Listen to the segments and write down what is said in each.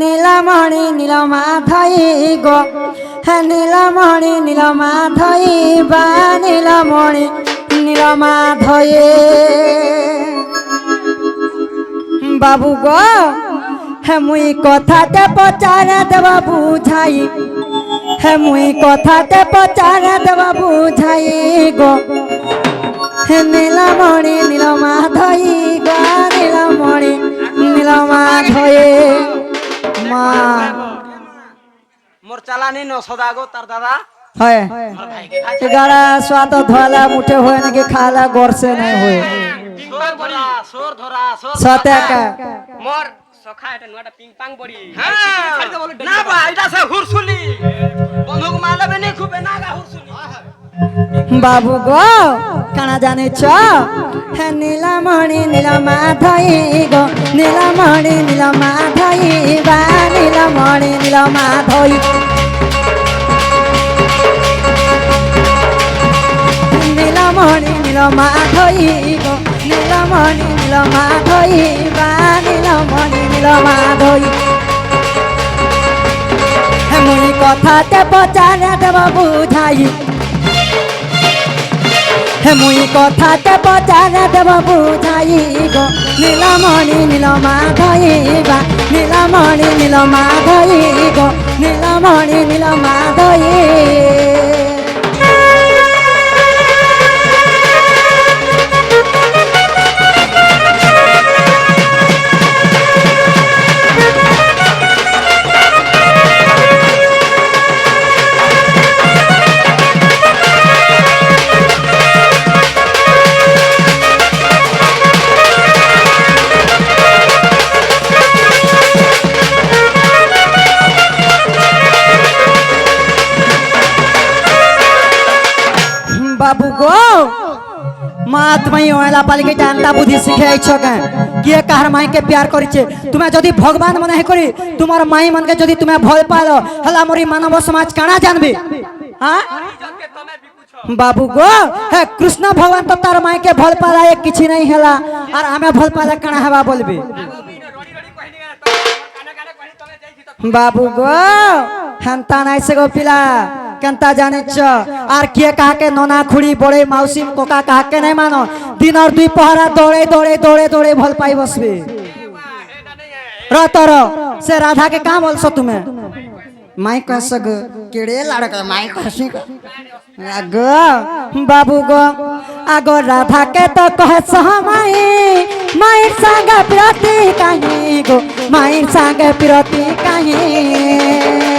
নীলমণি নীলমাধবী গো নীলমণি নীলমাধবী বা নীলমণি নীলমাধবী বাবু গো হে মুই কথাতে পচারে দেব বুঝাই হে মুই কথাতে পচারে দেব বুঝাই গো হে নীলমণি নীলমাধবী গো নীলমণি নীলমাধবী মা মোর চালানি ন সদা গো তার দাদা হয় গাড়া স্বাদ ধোলা মুঠে হয় নাকি খালা গরসে নাই হয় সোর ধরা সতেকা মোর সখা এটা নটা পিং পাং পড়ি না বা এটা সে হুরসুলি বন্ধুক মালাবে নি খুবে নাগা হুরসুলি বাবু গো কানা জানিছ হে নীলমণি নীলমাধবী গো নীলমণি নীলমাধবী বা নীলমণি নীলমাধবী নীলমণি নীলমাধবী গো নীলমণি নীলমাধবী বা নীলমণি নীলমাধবী হে মুই কথাতে পচারে দেব বুঝাই হে মুই কথাতে পচারে দেব বুঝাই গো নীলমণি নীলমাধবী বা নীলমণি নীলমাধবী গো নীলমণি নীলমাধবী বাবু গো মা তুমি ওলা পালিকে জানতা বুদ্ধি শিখাইছ কিয়ে কাহার মাইকে প্যার করিছে তুমি যদি ভগবান মনে হে করি তোমার মাই মনকে যদি তুমি ভয় পালো হলা মোরি মানব সমাজ কানা জানবে হ্যাঁ বাবু গো হে কৃষ্ণ ভগবান তো তার মাইকে ভয় পালা এক কিছু নাই হেলা আর আমি ভয় পালা কানা হবা বলবে বাবু গো হেনতা নাইছে গো পিলা কেনতা জানিছ আর কিয়ে কাহাকে ননা খুড়ি বড়ে মাউসি কোকা কাহাকে নাই মানো দিনর দুই পহরা দৌড়ে দৌড়ে দৌড়ে দৌড়ে ভাল পাই বসবে রতর সে রাধা के कहां बोलसो तुम्हें माई कसग केड़े लड़का माई कसी गो बाबू गो आगो राधा के तो कहस माई माई संग प्रति कहीं गो माई संग प्रति कहीं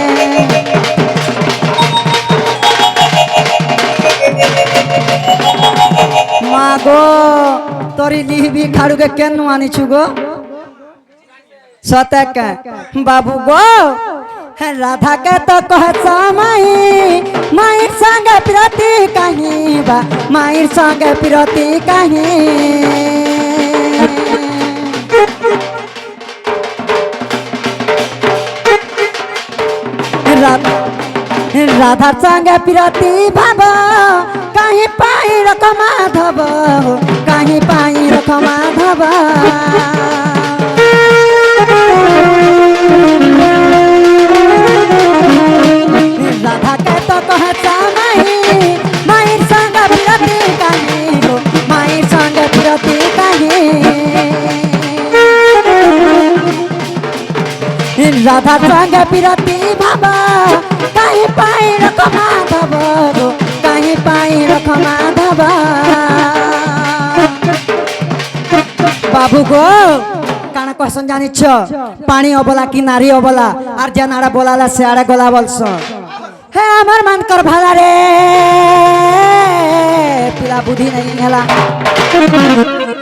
मागो तोरी लिहबी खाड़ू के केनु आनिछु गो सतक बाबू गो राधा के तो कहस माई माई संग प्रति कहीं बा माई संग प्रति कहीं राधा संग प्रति भावा कहीं पाई रख माधव कहीं पाई रख माधव राधा के तो कहता नहीं माई संग प्रति कहीं हो माई संग प्रति कहीं राधा संग प्रति भावा कहीं पाई रख माधव कहीं पाई रख माधव बाबू गो काना क्वेश्चन जानिछ पानी अबला कि नारी अबला और जेनाड़ा बोलाला से आड़े गला बोलस हे अमर मन कर भाला रे पिला बुद्धि नहीं हेला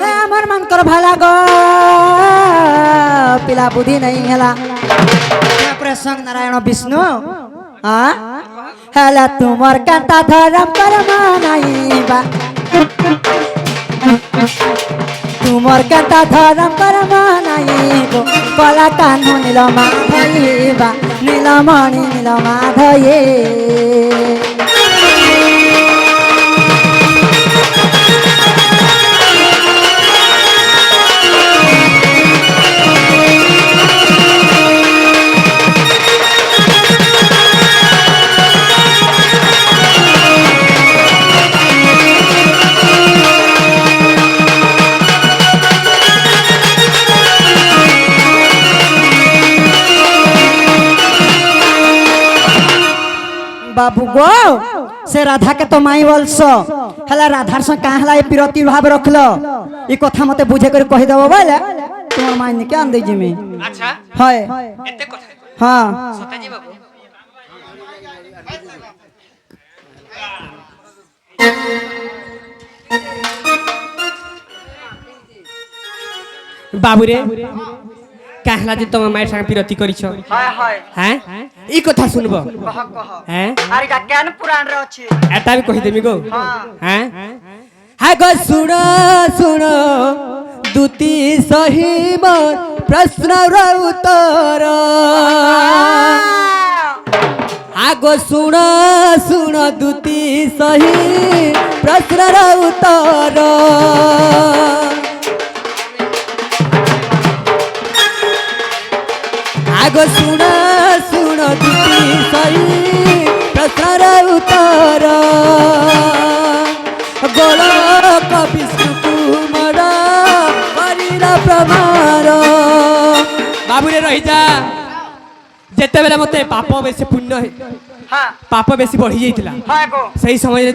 हे अमर मन कर भाला गो पिला बुद्धि नहीं हेला प्रसंग नारायण विष्णु हाँ हेला तुमर कांता धर्म कर्म नहीं बा तुमर कांता धर्म कर्म नहीं गो कला कानू नीलमाधबी बा नीलमणि नीलमाधबी बाबू गो से राधा के तो माई बोलस हला राधार से कहाँ हला प्रीति भाव रखल ई कथा मते बुझे कर कहि देबो बोले तुम्हार माई ने क्या दे जिमी अच्छा हाय एते कथा हां सताजी बाबू बाबू रे कहला जे तुम माय संग प्रीति करिछ हाय हाय हैं ई कथा सुनबो कह कह हैं अरे का केन पुराण रे अछि एटा भी कहि देमी गो हां हैं हाय गो सुनो सुनो दुती सही मोर प्रश्न र उत्तर आगो सुनो सुनो दुती सही प्रश्न र उत्तर आगो सुनो सुनो दुती सही प्रश्न र उत्तर गोलक विष्णु कुमार करिला प्रमाण बाबू रे रही जा जेते बेले मते पाप बेसी पुण्य हां पाप बेसी बढ़ी जाइतिला हाय गो सही समय रे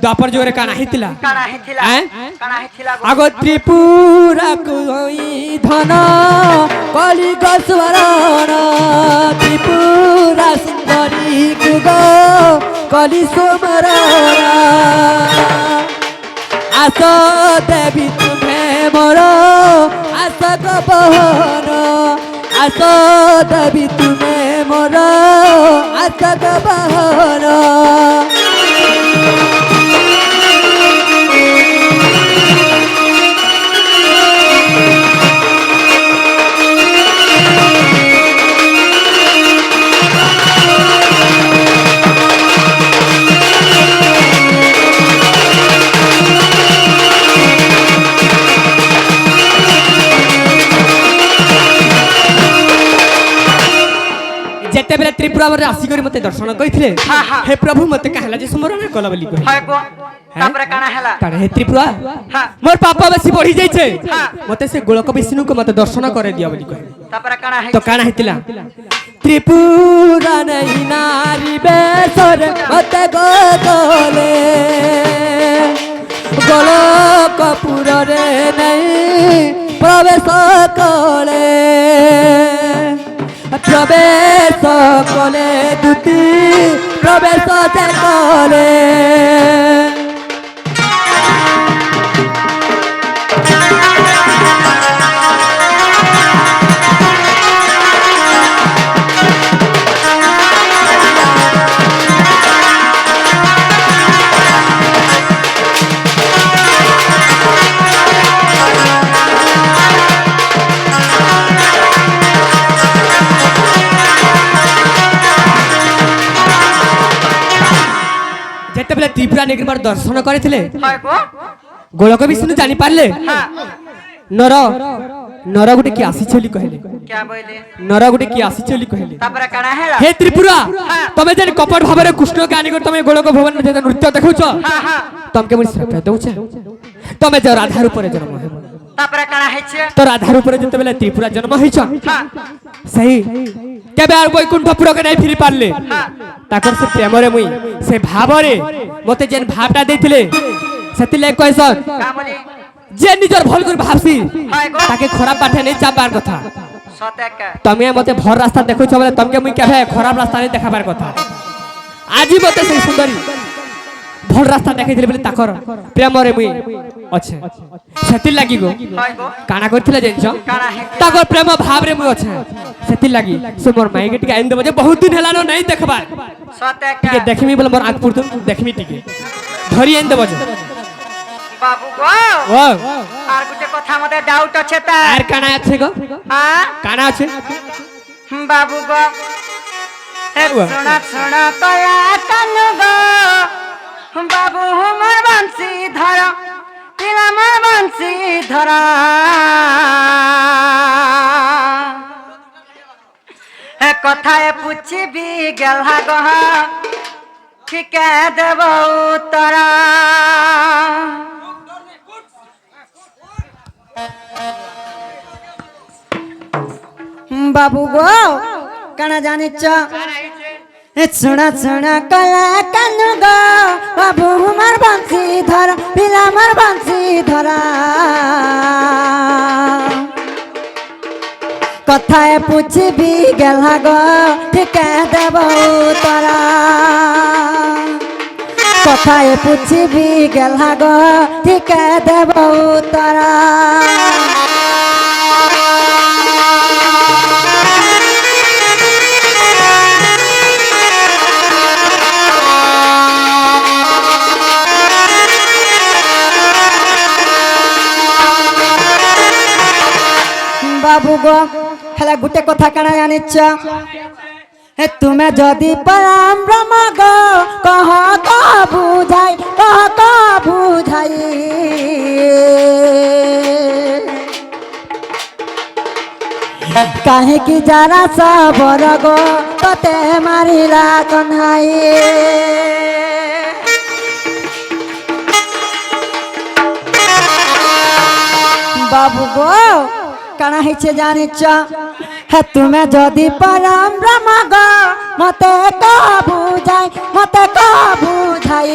द्वापर जोरे काना हितिला काना हिथिला हैं? काना हिथिला गो आगो त्रिपुरा कुई धन कली गस्वरण त्रिपुरा सुंदरी कुगो कली सोमरण आस देवी तुम्हें मोर आस गबहन आस देवी तुम्हें मोर आस गबहन जेते बेले त्रिपुरा रे आसी करी मते दर्शन कइथिले हाँ, हाँ। हे प्रभु मते कहला जे स्मरण कला बोली कहि हाय गो तापरे काना हैला तारे हे त्रिपुरा हां मोर पापा बेसी बढ़ी जाय छे हाँ। मते से गोलक विष्णु को मते दर्शन करे दिया बोली कहि तापरे काना है तो काना हेतिला त्रिपुरा नहीं नारी बेसर मते गोले गोलकपुर रे नहीं प्रवेश कले प्रवेश कले दुती प्रवेश से कले जेते बेले त्रिपुरा ने एक बार दर्शन करथिले हाय गो गोलक विष्णु जानी पारले हां नर नर गुटे की आसी चली कहले क्या बोले नर गुटे की आसी चली कहले तापरे काना हैला हे त्रिपुरा तमे जन कपट भाबरे कृष्ण के आनी कर तमे गोलक भवन में नृत्य देखौछ हां हां तमके मुनि श्राप दउछ तमे जो राधा रूप रे जन्म हेबो तापरे काना है छे तो राधा रूप रे जते बेले त्रिपुरा जन्म होइछ हां सही केबे आर वैकुंठपुर के नहीं फिरी पारले हां ताकर से प्रेम रे मुई से भाव रे मते जेन भावटा देथिले सेतिले कहसन का बोली जे निजर भल कर भाबसी हाय गो ताके खराब बाटे नहीं चाबार कथा सते के तमे मते भर रास्ता देखो छ बोले तमके मुई केबे खराब रास्ता नहीं देखाबार कथा आजी मते से सुंदरी भल रास्ता देखैथिले बोले ताकर प्रेम रे मुई अच्छे सेति लागी गो हाय गो काना करथिले जेनछ काना है ताकर प्रेम भाव रे मुई अच्छे सेति लागी से मोर माई के टिके आइन देबो जे बहुत दिन हेलानो नहीं देखबार सते टिके के देखमी बोले मोर आंख पुरतुम देखमी टिके धरी आइन देबो जे बाबू गो ओ आर गुटे कथा मते डाउट আছে ता आर काना আছে गो हां काना আছে बाबू गो हे सुना सुना तया कानु गो बाबू हमर बंसी धर तिला मोर बंसी धर हे কথায় পুছিবি গেলহা গহ ঠিকে দেব উত্তর बाबू गो काना जानिच सुना सुना कला कान गो बाबू हमार बंसी धर पिला मार बंसी धरा কথায় পুছিবি গেলা গো ঠিকে দেব তোরা কথায় পুছিবি গেলা গো ঠিকে দেব তোরা বাবু গো হেলা গুটে কথা কানা জানিছ হে তুমি যদি পরাম ব্রহ্ম গো কহ কহ বুঝাই কহ কহ বুঝাই কাহে কি যারা সবর গো ততে মারিলা কন্হাই বাবু গো কানা হইছে জানিছ হে তুমি যদি পরম ব্রহ্ম গো মতে কহ বুঝাই মতে কহ বুঝাই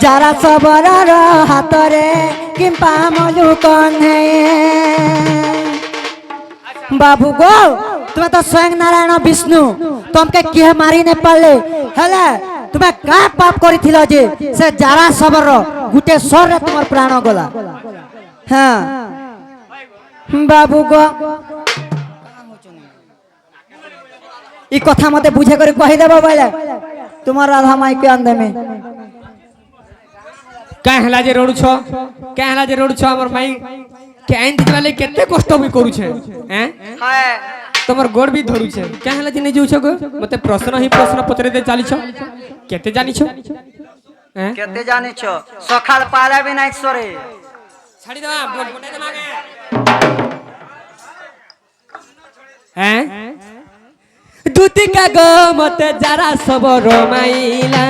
যারা সবরর হাতরে কিংবা মলু কনে বাবু গো তুমি তো স্বয়ং নারায়ণ বিষ্ণু তোমাকে কিহে মারি নে পারলে হেলে তুমি কা পাপ করিছিল যে সে যারা সবর গুটে সরে তোমার প্রাণ গলা হ্যাঁ বাবু গো ই কথা মতে বুঝে করে কহি দেব বলে তোমার রাধা মাইকে আনদেমে কা হেলা যে রড়ুছ আমার মাই কে আইন দিতে বেলে কেতে কষ্ট মুই করুছে হ্যাঁ হ্যাঁ তোমার গোড় বি ধরুছে কে হেলা যে নেই যাউছ গো মতে প্রশ্ন পচরে দে চালিছ কেতে জানিছ হ্যাঁ কেতে জানিছ সকাল পালাবি নাই সরে ছাড়ি দেবা গোটাই দেবা আগে হ্যাঁ দুতিকা গো মতে যারা সবর মাইলা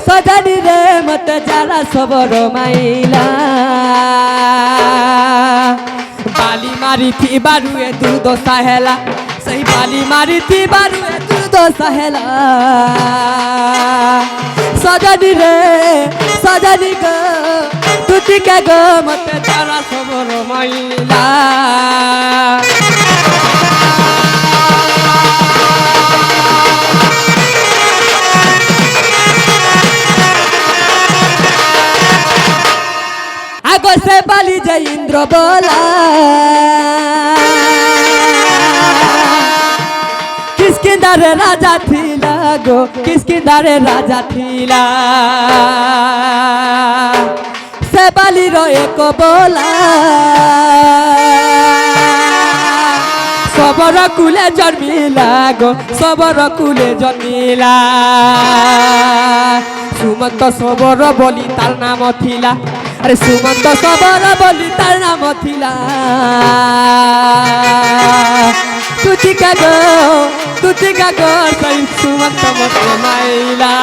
সজানি রে মতে যারা সবর মাইলা বালি মারিথি বারুয়ে দুধ সাহেলা সেই বালি মারিথি বারুয়ে দুধ সাহেলা সজানি গো দুতিকা গো মতে যারা সবর মাইলা আগো সে বালি যে ইন্দ্র বলা কিসকিন্দারে রাজা থিলা গো কিসকিন্দারে রাজা থিলা সে বালির এক বলা সবর কুলে জন্মিলা গো সবর কুলে জন্মিলা সুমন্ত সবর বলি তার নাম থিলা আরে সুমন্ত সবর বলি তার নাম থিলা তুতিকা গো সেই সুমন্ত মতে মাইলা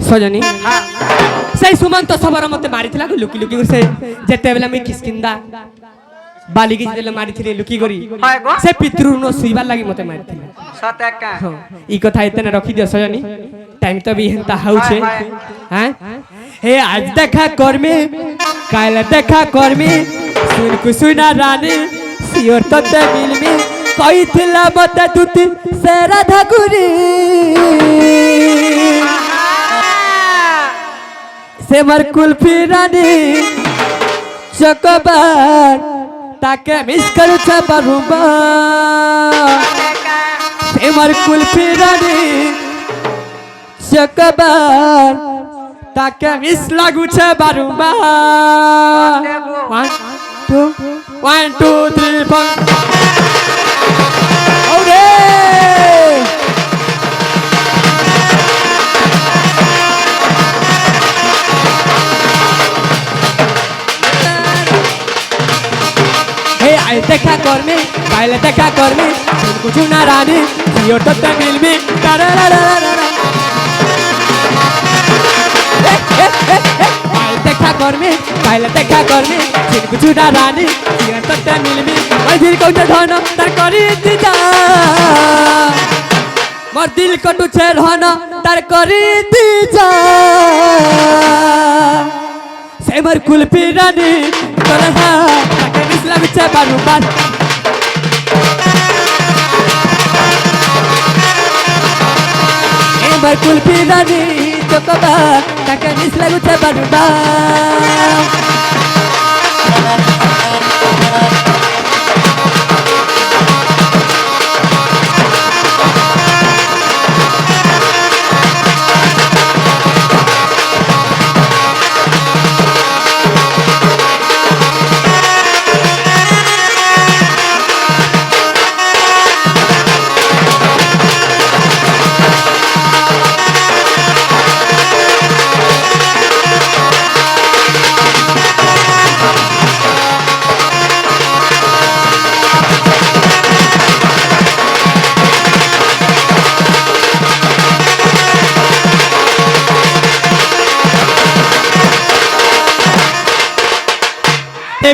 সজনী সেই সুমন্ত সবর মতে মারিଥିଲା লুকি লুকি করে সে যেতেবেলে আমি কিসকিন্দা বালিকি যেতেলে মারিଥିଲି লুকি করি সে পিতৃণ শুইবার লাগি মতে মারিଥିଲା সতে কা ই কথা এতনে রখি দিও সজনী টাইম তো বি হেনতা হাউছে হ্যাঁ হে আজ দেখা করমি কাল দেখা করমি শুন কুসুনা রানী সিওর ততে মিলমি কইଥିଲା মতে দুতি সে রাধা গুরি সেমার কুলফি রানী চকবার তাকে মিস করছে বারুবার সেমার কুলফি রানী চকবার তাকে মিস লাগুছে বারুবার 1 2 3 4 ওরে পাইলে দেখা করবি কিছু না রানী জিও তোতে মিলবি দেখা করবি পাইলে দেখা করবি কিছু না রানী জিও তোতে মিলবি ওই দিল কইতে ধন তার করি দিদা মোর দিল কটুছে ধন তার করি দিদা সে মোর কুলপি রানী তোর তাকে মিশলা বিছে বারুবার এবার কুলপি রানী তোকবা তাকে মিশলা বিছে বারুবার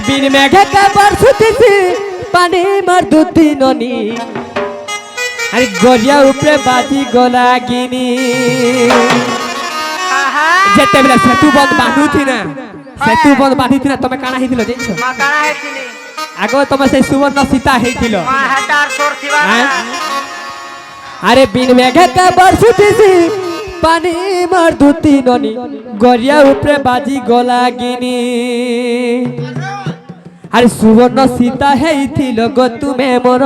बिन मेघे का बरसुती पानी मार दूती ननी अरे गोरिया ऊपरे बाजी गोला गिनी जेते बेला सेतु बंद बांधु थी ना सेतु बंद बांधी थी ना तमे काना हेतिलो देखछो মা কানা হেতিলি आगो तमे से सुवर्ण सीता हेतिलो মা হাটার সোর থিবা अरे बिन मेघे का बरसुती पानी मार दूती ननी गोरिया ऊपरे बाजी गोला गिनी अरे सुवर्ण सीता हेतिलो गो तुमे मोर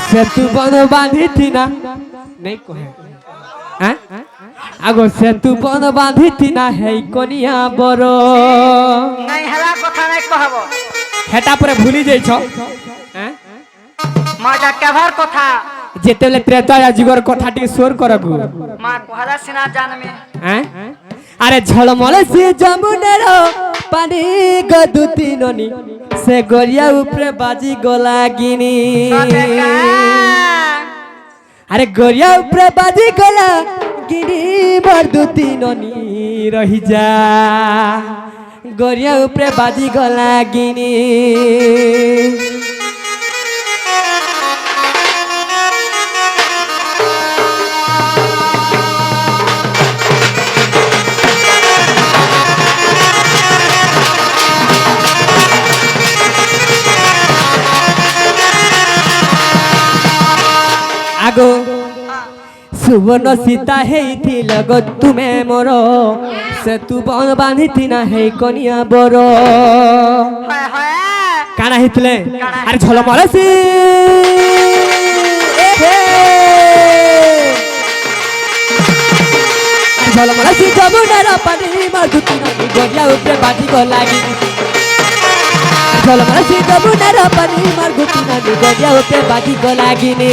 सेतु बंद बांधी थी ना नहीं कहे हैं आगो सेतु बंद बांधी थी ना है कोनिया बरो নাই হেলা কথা নাই কহব हेटा परे भूली जाई छो हैं মাটা কেভার কথা जेतेले त्रेता जीवर कथा टी सोर करगु মা কোহালা সিনা জানমে हैं अरे झलमल से जमुनेरो पानी गदुती ननी से गोरिया ऊपरे बाजी गोला गिनी अरे गोरिया ऊपरे बाजी गोला गिनी बरदुती ननी रही जा गोरिया ऊपरे बाजी गोला गिनी आगो सुवर्ण सीता हेतिल गो तुमे मोर सेतु बन बांधी थी ना हे कनिया बरो হয় হয় काना हेतिले अरे झलमल सी झलमल सी जमुनार पानी मार दुती नदी गोरिया ऊपरे बाजी को लागी झलमल सी जमुनार पानी मार दुती नदी गोरिया ऊपरे बाजी को लागी ने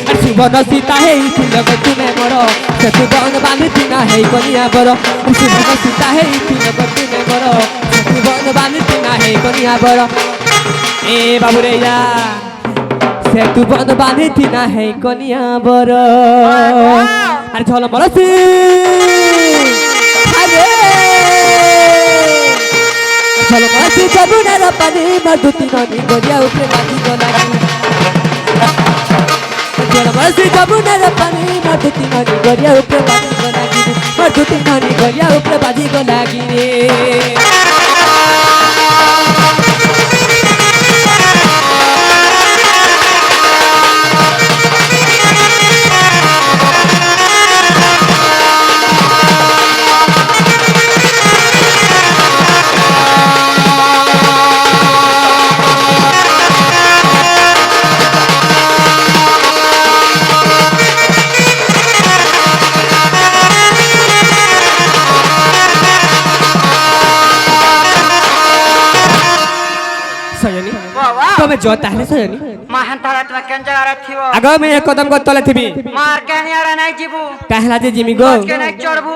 अरे सुवर्ण सीता हेतिल गो तुमे मोर सेतु बन बांधी थी ना हे कनिया बरो सुवर्ण सीता हेतिल गो तुमे मोर सेतु बन बांधी थी ना हे कनिया बरो ए बाबू रे या सेतु बंद बांधी थी ना है कनिया बरो अरे झलमल सी अरे झलमल सी जमुनार पानी मार दुती नदी गोरिया ऊपरे बाजी को लागी झलमल सी जमुनार पानी मार दुती नदी गोरिया ऊपरे बाजी को लागी मार दुती नदी गोरिया ऊपरे बाजी को लागी रे तमे जो ताहले सजनी মা হান্তারা তুমি কেন জায়গা থিব आगो में एक कदम को तले थी মার কেন আরে নাই জিবু कहला जे जिमी गो কেন চড়বু